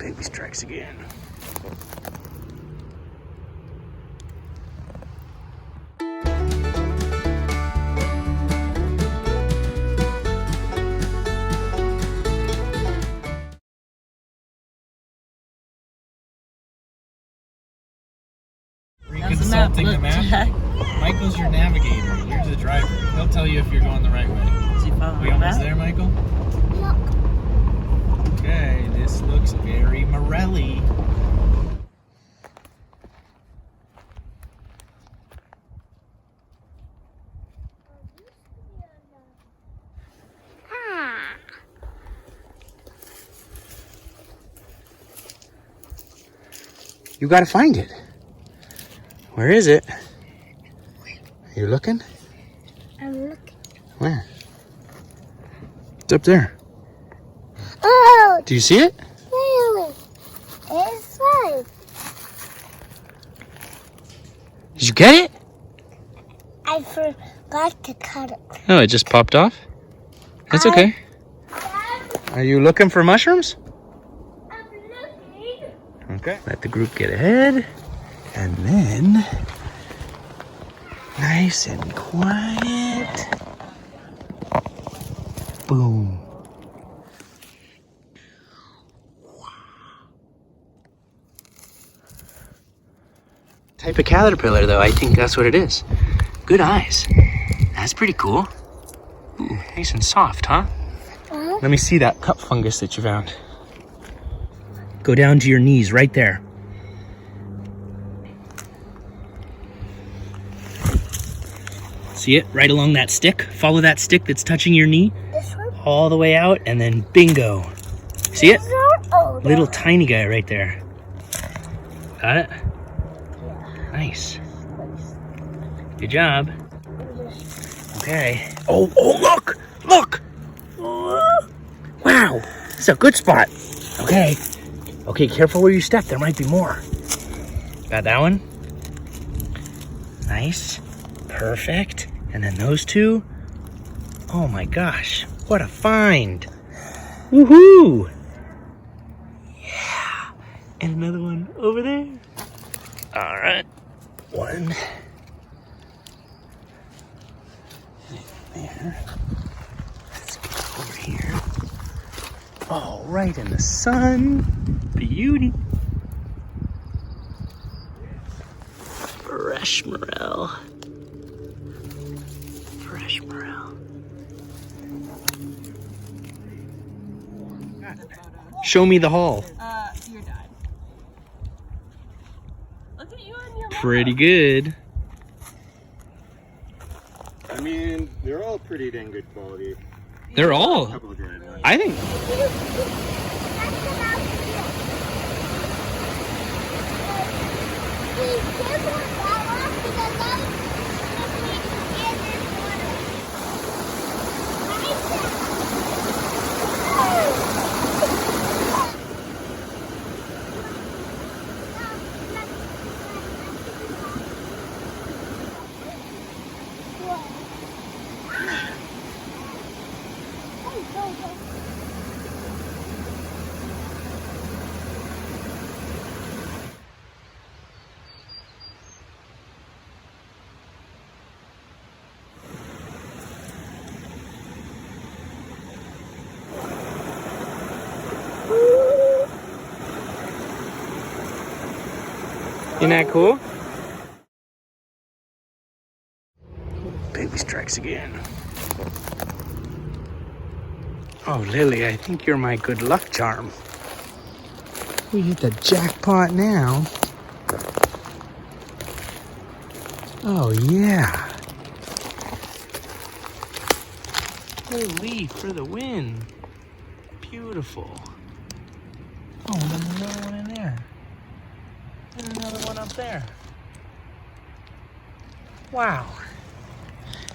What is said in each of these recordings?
Baby strikes again. Consulting the map. Michael's your navigator. You're the driver. He'll tell you if you're going the right way. We almost there, Michael? Look. Okay, this looks very Morel-y. You gotta find it. Where is it? Are you looking? I'm looking. Where? It's up there. Oh! Do you see it? Really? It's fine. Did you get it? I forgot to cut it. Oh, it just popped off? That's okay. Are you looking for mushrooms? I'm looking. Okay. Let the group get ahead. And then, nice and quiet. Boom. Type of caterpillar, though. I think that's what it is. Good eyes. That's pretty cool. Ooh, nice and soft, huh? Let me see that cup fungus that you found. Go down to your knees right there. See it? Right along that stick. Follow that stick that's touching your knee. This one? All the way out, and then bingo. See it? Oh, Little tiny guy right there. Got it? Nice. Good job. Okay. Oh, look! Look! Wow, this is a good spot. Okay. Okay, careful where you step. There might be more. Got that one? Nice. Perfect. And then those two. Oh my gosh, what a find. Woohoo! Yeah. And another one over there. All right. One. There. Let's go over here. Oh, right in the sun. Beauty. Fresh morel. Fresh morel. Show me the haul. Your dad. Look at you and your mom. Pretty good. I mean, they're all pretty dang good quality. They're all. A couple of dried ones. I think. Isn't that cool? Baby strikes again. Oh, Lily, I think you're my good luck charm. We hit the jackpot now. Oh, yeah. Holy for the win. Beautiful. Oh, and then another one in there. And another one up there. Wow.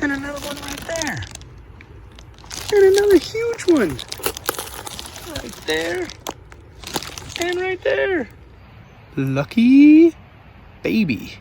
And another one right there. And another huge one. Right there. And right there. Lucky baby.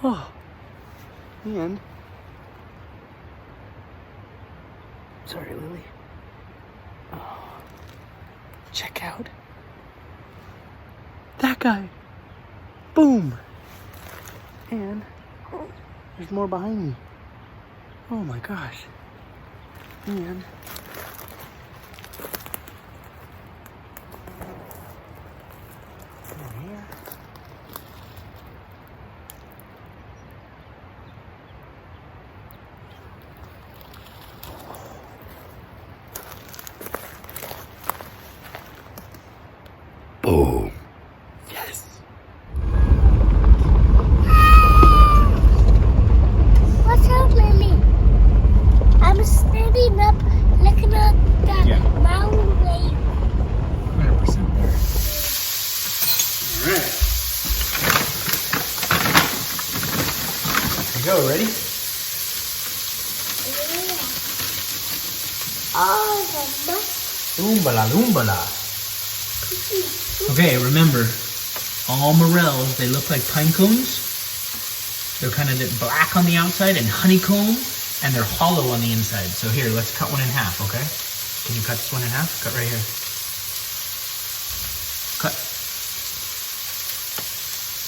Oh, and sorry, Lily. Oh, check out that guy. Boom. And there's more behind me. Oh my gosh. And here. Boom. Yes. Watch out, Lily. I'm standing up, looking at that mountain wave. 100% there. Alright. Here we go, ready? Oh, the bus. Oombala loombala. Okay, remember, all morels, they look like pine cones. They're kind of black on the outside and honeycomb, and they're hollow on the inside. So here, let's cut one in half, okay? Can you cut this one in half? Cut right here. Cut.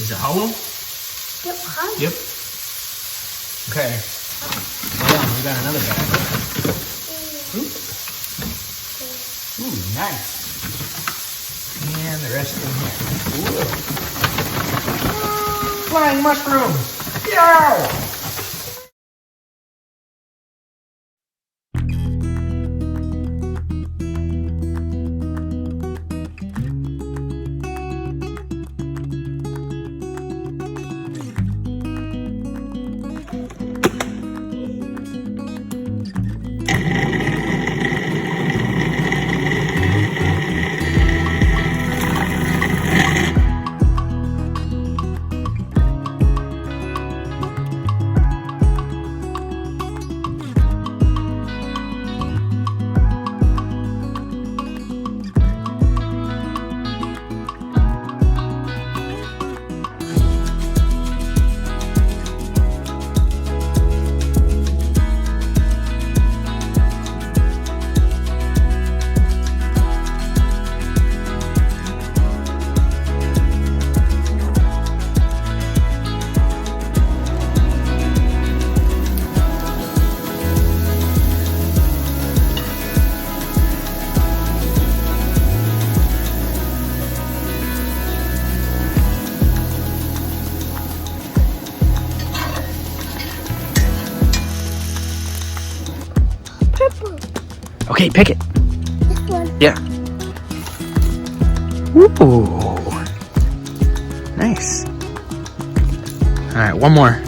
Is it hollow? Yep, huh? Yep. Okay. Hold on, we got another bag. Ooh, nice. And the rest in here. Ooh. Flying mushrooms! Yeah! Okay, pick it. This one. Yeah. Ooh. Nice. All right, one more.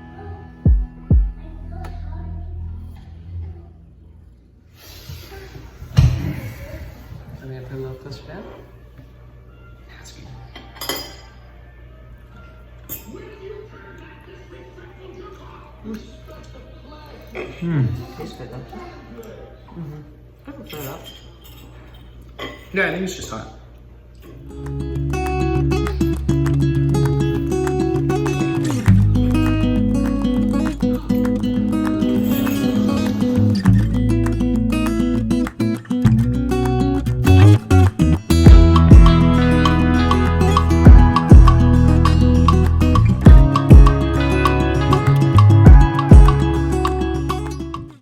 Purple. I'm gonna put a little closer down. That's good. Tastes good, don't you? I can fill it up. Yeah, I think it's just hot.